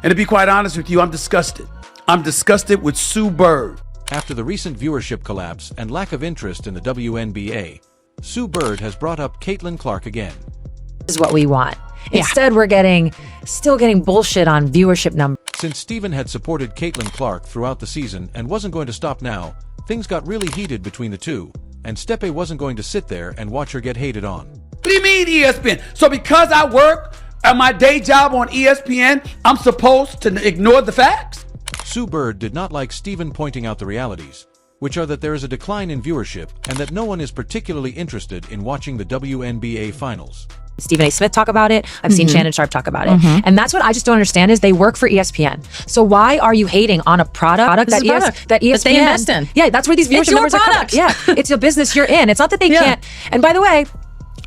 And to be quite honest with you, I'm disgusted. I'm disgusted with Sue Bird. After the recent viewership collapse and lack of interest in the WNBA, Sue Bird has brought up Caitlin Clark again. This is what we want. Instead, we're still getting bullshit on viewership numbers. Since Steven had supported Caitlin Clark throughout the season and wasn't going to stop now, things got really heated between the two, and Stepe wasn't going to sit there and watch her get hated on. What do you mean ESPN? So because I work at my day job on ESPN, I'm supposed to ignore the facts? Sue Bird did not like Steven pointing out the realities, which are that there is a decline in viewership and that no one is particularly interested in watching the WNBA finals. Stephen A. Smith talk about it. I've seen Shannon Sharp talk about it. And that's what I just don't understand is they work for ESPN. So why are you hating on a product that ESPN that they invest in? Yeah, that's where these viewership numbers are coming. Yeah, it's a business you're in. It's not that they can't. And by the way,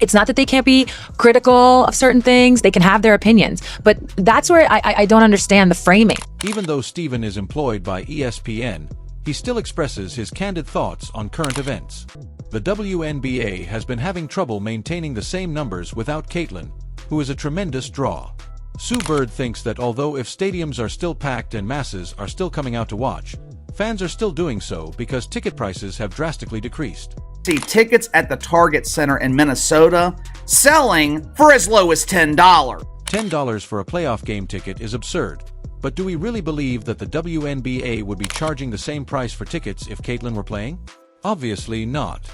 it's not that they can't be critical of certain things. They can have their opinions. But that's where I don't understand the framing. Even though Steven is employed by ESPN, he still expresses his candid thoughts on current events. The WNBA has been having trouble maintaining the same numbers without Caitlin, who is a tremendous draw. Sue Bird thinks that although if stadiums are still packed and masses are still coming out to watch, fans are still doing so because ticket prices have drastically decreased. See tickets at the Target Center in Minnesota selling for as low as $10. $10 for a playoff game ticket is absurd. But do we really believe that the WNBA would be charging the same price for tickets if Caitlin were playing? Obviously not.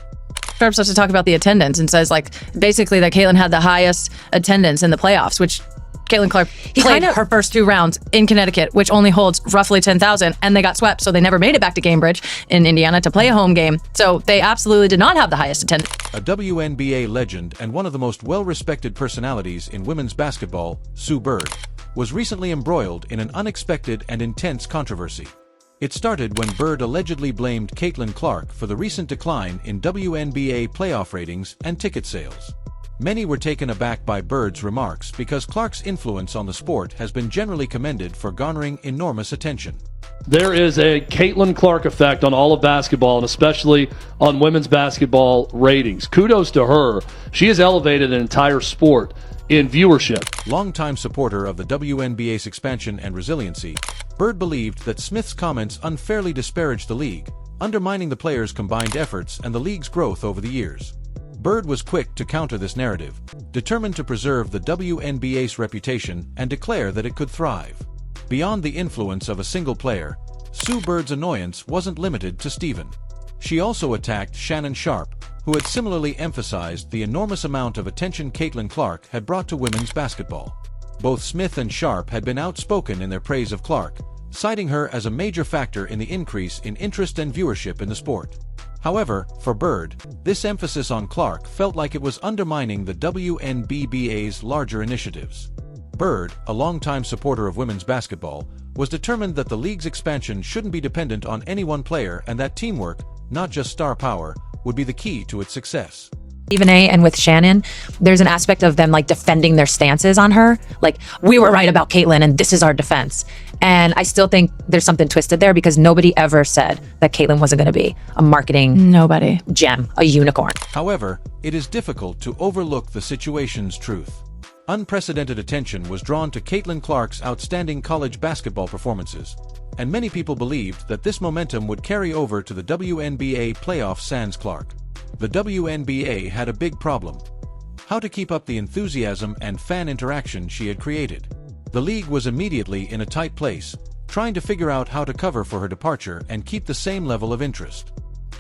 Sharp starts to talk about the attendance and says, basically that Caitlin had the highest attendance in the playoffs, which Caitlin Clark played her first 2 rounds in Connecticut, which only holds roughly 10,000, and they got swept, so they never made it back to Cambridge in Indiana to play a home game. So they absolutely did not have the highest attendance. A WNBA legend and one of the most well-respected personalities in women's basketball, Sue Bird, was recently embroiled in an unexpected and intense controversy. It started when Bird allegedly blamed Caitlin Clark for the recent decline in WNBA playoff ratings and ticket sales. Many were taken aback by Bird's remarks because Clark's influence on the sport has been generally commended for garnering enormous attention. There is a Caitlin Clark effect on all of basketball, and especially on women's basketball ratings. Kudos to her. She has elevated an entire sport in viewership. Longtime supporter of the WNBA's expansion and resiliency, Bird believed that Smith's comments unfairly disparaged the league, undermining the players' combined efforts and the league's growth over the years. Bird was quick to counter this narrative, determined to preserve the WNBA's reputation and declare that it could thrive. Beyond the influence of a single player, Sue Bird's annoyance wasn't limited to Steven. She also attacked Shannon Sharp, who had similarly emphasized the enormous amount of attention Caitlin Clark had brought to women's basketball. Both Smith and Sharp had been outspoken in their praise of Clark, citing her as a major factor in the increase in interest and viewership in the sport. However, for Bird, this emphasis on Clark felt like it was undermining the WNBA's larger initiatives. Bird, a longtime supporter of women's basketball, was determined that the league's expansion shouldn't be dependent on any one player and that teamwork, not just star power, would be the key to its success. Stephen A. and with Shannon, there's an aspect of them defending their stances on her. We were right about Caitlin and this is our defense. And I still think there's something twisted there because nobody ever said that Caitlin wasn't going to be a marketing gem, a unicorn. However, it is difficult to overlook the situation's truth. Unprecedented attention was drawn to Caitlin Clark's outstanding college basketball performances, and many people believed that this momentum would carry over to the WNBA playoffs sans Clark. The WNBA had a big problem: how to keep up the enthusiasm and fan interaction she had created. The league was immediately in a tight place, trying to figure out how to cover for her departure and keep the same level of interest.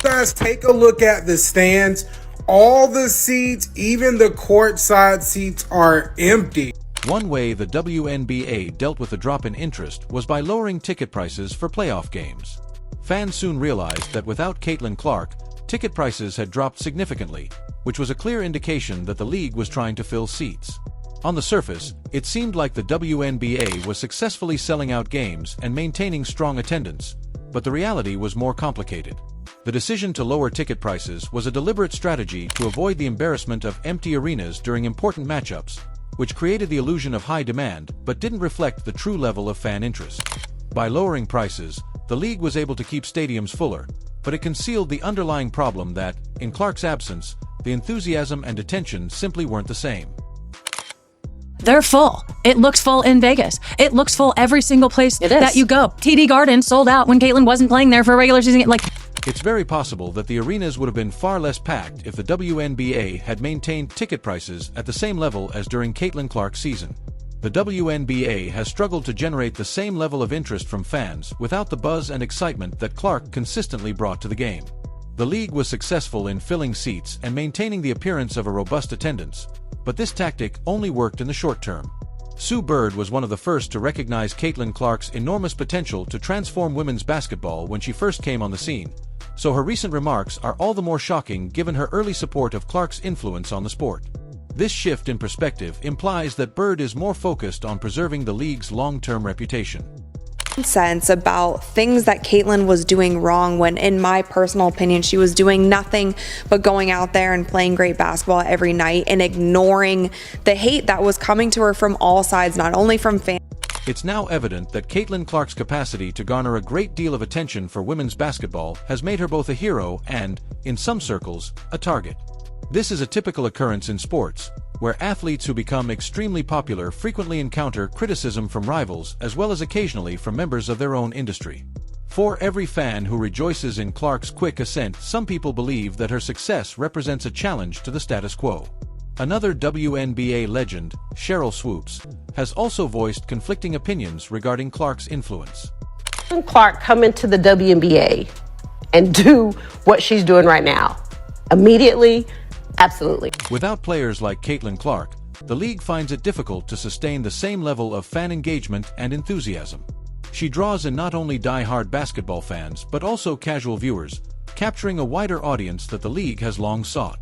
Guys, take a look at the stands. All the seats, even the courtside seats, are empty. One way the WNBA dealt with the drop in interest was by lowering ticket prices for playoff games. Fans soon realized that without Caitlin Clark, ticket prices had dropped significantly, which was a clear indication that the league was trying to fill seats. On the surface, it seemed like the WNBA was successfully selling out games and maintaining strong attendance, but the reality was more complicated. The decision to lower ticket prices was a deliberate strategy to avoid the embarrassment of empty arenas during important matchups, which created the illusion of high demand but didn't reflect the true level of fan interest. By lowering prices, the league was able to keep stadiums fuller, but it concealed the underlying problem that, in Clark's absence, the enthusiasm and attention simply weren't the same. They're full. It looks full in Vegas. It looks full every single place It is. that you go. TD Garden sold out when Caitlin wasn't playing there for a regular season. Like, It's very possible that the arenas would have been far less packed if the WNBA had maintained ticket prices at the same level as during Caitlin Clark's season. The WNBA has struggled to generate the same level of interest from fans without the buzz and excitement that Clark consistently brought to the game. The league was successful in filling seats and maintaining the appearance of a robust attendance, but this tactic only worked in the short term. Sue Bird was one of the first to recognize Caitlin Clark's enormous potential to transform women's basketball when she first came on the scene, so her recent remarks are all the more shocking given her early support of Clark's influence on the sport. This shift in perspective implies that Bird is more focused on preserving the league's long-term reputation. Sense about things that Caitlin was doing wrong when, in my personal opinion, she was doing nothing but going out there and playing great basketball every night and ignoring the hate that was coming to her from all sides, not only from fans. It's now evident that Caitlin Clark's capacity to garner a great deal of attention for women's basketball has made her both a hero and, in some circles, a target. This is a typical occurrence in sports, where athletes who become extremely popular frequently encounter criticism from rivals as well as occasionally from members of their own industry. For every fan who rejoices in Clark's quick ascent, some people believe that her success represents a challenge to the status quo. Another WNBA legend, Cheryl Swoops, has also voiced conflicting opinions regarding Clark's influence. Clark come into the WNBA and do what she's doing right now immediately? Absolutely. Without players like Caitlin Clark, the league finds it difficult to sustain the same level of fan engagement and enthusiasm. She draws in not only die-hard basketball fans but also casual viewers, capturing a wider audience that the league has long sought.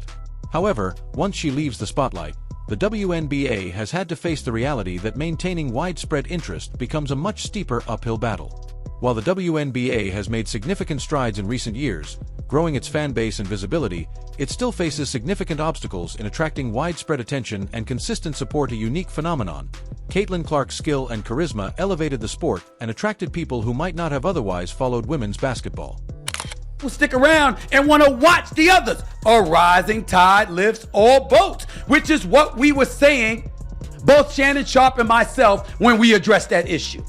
However, once she leaves the spotlight, the WNBA has had to face the reality that maintaining widespread interest becomes a much steeper uphill battle. While the WNBA has made significant strides in recent years, growing its fan base and visibility, it still faces significant obstacles in attracting widespread attention and consistent support. A unique phenomenon. Caitlin Clark's skill and charisma elevated the sport and attracted people who might not have otherwise followed women's basketball. Will stick around and want to watch the others. A rising tide lifts all boats, which is what we were saying, both Shannon Sharpe and myself, when we addressed that issue.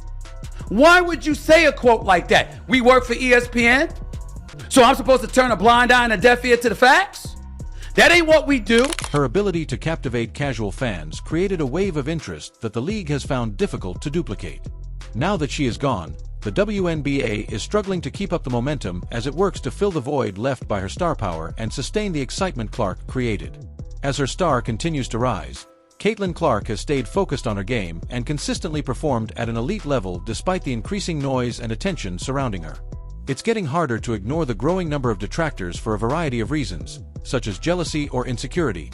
Why would you say a quote like that? We work for ESPN, so I'm supposed to turn a blind eye and a deaf ear to the facts? That ain't what we do. Her ability to captivate casual fans created a wave of interest that the league has found difficult to duplicate. Now that she is gone, the WNBA is struggling to keep up the momentum as it works to fill the void left by her star power and sustain the excitement Clark created. As her star continues to rise, Caitlin Clark has stayed focused on her game and consistently performed at an elite level despite the increasing noise and attention surrounding her. It's getting harder to ignore the growing number of detractors for a variety of reasons, such as jealousy or insecurity.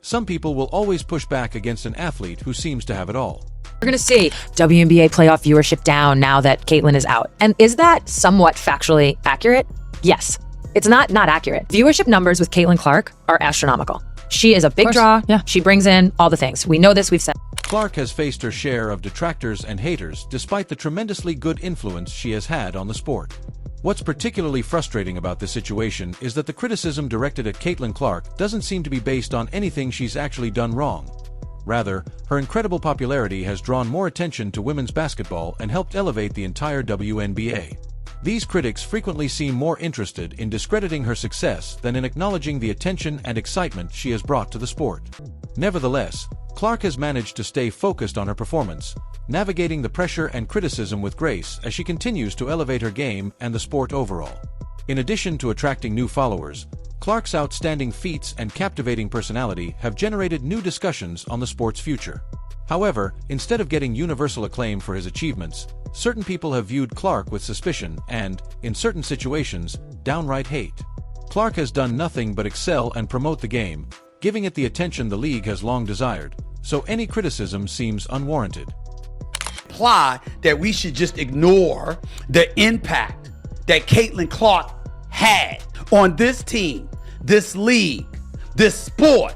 Some people will always push back against an athlete who seems to have it all. We're going to see WNBA playoff viewership down now that Caitlin is out. And is that somewhat factually accurate? Yes. It's not accurate. Viewership numbers with Caitlin Clark are astronomical. She is a big draw. Yeah. She brings in all the things. We know this. We've said. Clark has faced her share of detractors and haters despite the tremendously good influence she has had on the sport. What's particularly frustrating about this situation is that the criticism directed at Caitlin Clark doesn't seem to be based on anything she's actually done wrong. Rather, her incredible popularity has drawn more attention to women's basketball and helped elevate the entire WNBA. These critics frequently seem more interested in discrediting her success than in acknowledging the attention and excitement she has brought to the sport. Nevertheless, Clark has managed to stay focused on her performance, navigating the pressure and criticism with grace as she continues to elevate her game and the sport overall. In addition to attracting new followers, Clark's outstanding feats and captivating personality have generated new discussions on the sport's future. However, instead of getting universal acclaim for his achievements, certain people have viewed Clark with suspicion and, in certain situations, downright hate. Clark has done nothing but excel and promote the game, giving it the attention the league has long desired, so any criticism seems unwarranted. Imply that we should just ignore the impact that Caitlin Clark had on this team, this league, this sport.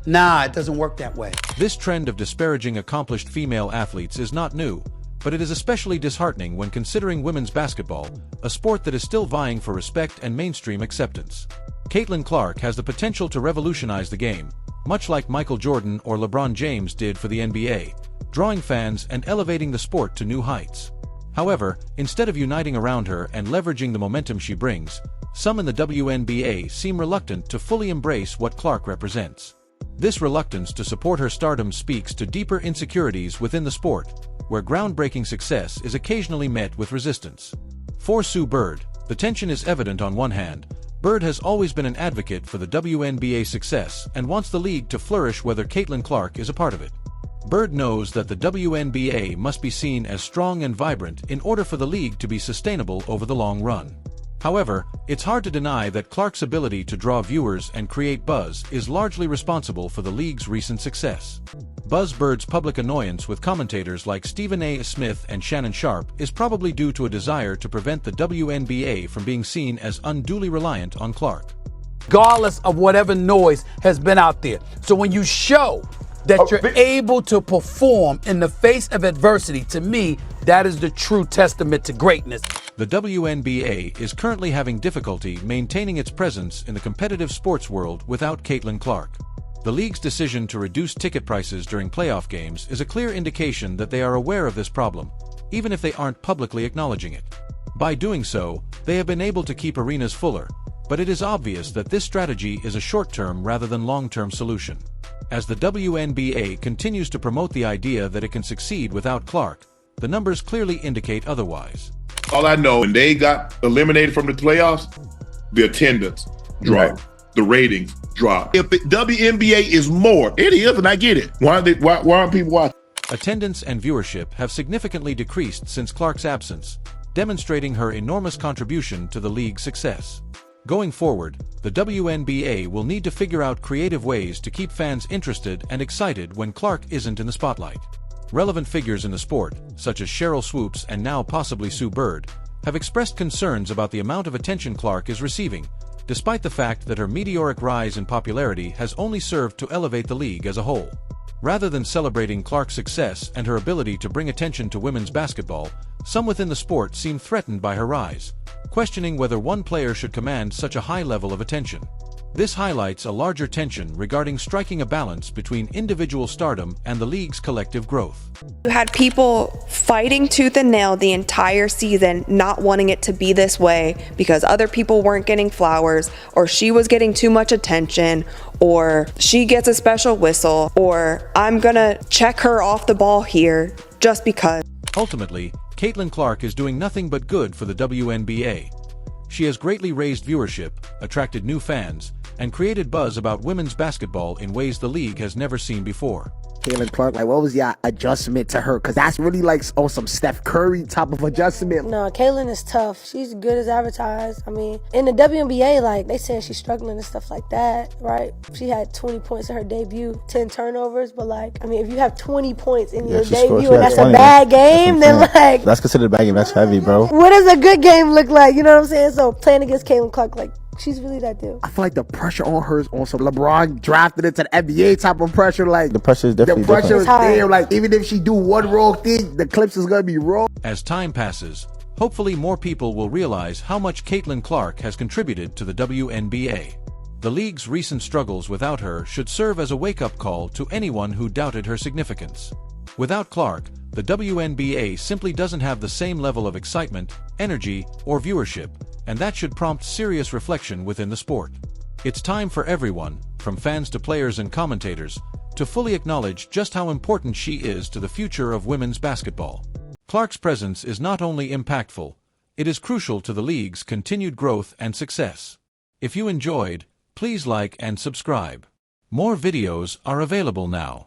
Nah, it doesn't work that way. This trend of disparaging accomplished female athletes is not new, but it is especially disheartening when considering women's basketball, a sport that is still vying for respect and mainstream acceptance. Caitlin Clark has the potential to revolutionize the game, much like Michael Jordan or LeBron James did for the NBA, drawing fans and elevating the sport to new heights. However, instead of uniting around her and leveraging the momentum she brings, some in the WNBA seem reluctant to fully embrace what Clark represents. This reluctance to support her stardom speaks to deeper insecurities within the sport, where groundbreaking success is occasionally met with resistance. For Sue Bird, the tension is evident. On one hand, Bird has always been an advocate for the WNBA's success and wants the league to flourish, whether Caitlin Clark is a part of it. Bird knows that the WNBA must be seen as strong and vibrant in order for the league to be sustainable over the long run. However, it's hard to deny that Clark's ability to draw viewers and create buzz is largely responsible for the league's recent success. Bird's public annoyance with commentators like Stephen A. Smith and Shannon Sharpe is probably due to a desire to prevent the WNBA from being seen as unduly reliant on Clark. Regardless of whatever noise has been out there. So when you show that you're able to perform in the face of adversity, to me, that is the true testament to greatness. The WNBA is currently having difficulty maintaining its presence in the competitive sports world without Caitlin Clark. The league's decision to reduce ticket prices during playoff games is a clear indication that they are aware of this problem, even if they aren't publicly acknowledging it. By doing so, they have been able to keep arenas fuller, but it is obvious that this strategy is a short-term rather than long-term solution. As the WNBA continues to promote the idea that it can succeed without Clark, the numbers clearly indicate otherwise. All I know, when they got eliminated from the playoffs, the attendance dropped, the ratings dropped. If the WNBA is more, it is, and I get it. Why aren't people watching? Attendance and viewership have significantly decreased since Clark's absence, demonstrating her enormous contribution to the league's success. Going forward, the WNBA will need to figure out creative ways to keep fans interested and excited when Clark isn't in the spotlight. Relevant figures in the sport, such as Sheryl Swoopes and now possibly Sue Bird, have expressed concerns about the amount of attention Clark is receiving, despite the fact that her meteoric rise in popularity has only served to elevate the league as a whole. Rather than celebrating Clark's success and her ability to bring attention to women's basketball, some within the sport seem threatened by her rise, questioning whether one player should command such a high level of attention. This highlights a larger tension regarding striking a balance between individual stardom and the league's collective growth. You had people fighting tooth and nail the entire season, not wanting it to be this way because other people weren't getting flowers, or she was getting too much attention, or she gets a special whistle, or I'm gonna check her off the ball here just because. Ultimately, Caitlin Clark is doing nothing but good for the WNBA. She has greatly raised viewership, attracted new fans, and created buzz about women's basketball in ways the league has never seen before. Caitlin Clark, like, what was your adjustment to her? Because that's really like some Steph Curry type of adjustment. No, Caitlin is tough. She's good as advertised. I mean, in the WNBA, like, they saying she's struggling and stuff like that, right? She had 20 points in her debut, 10 turnovers, but, like, I mean, if you have 20 points in your debut and that's a bad game, then, like... That's considered a bad game. That's heavy, bro. What does a good game look like? You know what I'm saying? So, playing against Caitlin Clark, like, she's really that dude. I feel like the pressure on her is on some LeBron drafted into the NBA type of pressure. Like, the pressure is definitely the pressure different. is there. Like, even if she do one wrong thing, the clips is gonna be wrong. As time passes, hopefully more people will realize how much Caitlin Clark has contributed to the WNBA. The league's recent struggles without her should serve as a wake-up call to anyone who doubted her significance. Without Clark, the WNBA simply doesn't have the same level of excitement, energy, or viewership, and that should prompt serious reflection within the sport. It's time for everyone, from fans to players and commentators, to fully acknowledge just how important she is to the future of women's basketball. Clark's presence is not only impactful, it is crucial to the league's continued growth and success. If you enjoyed, please like and subscribe. More videos are available now.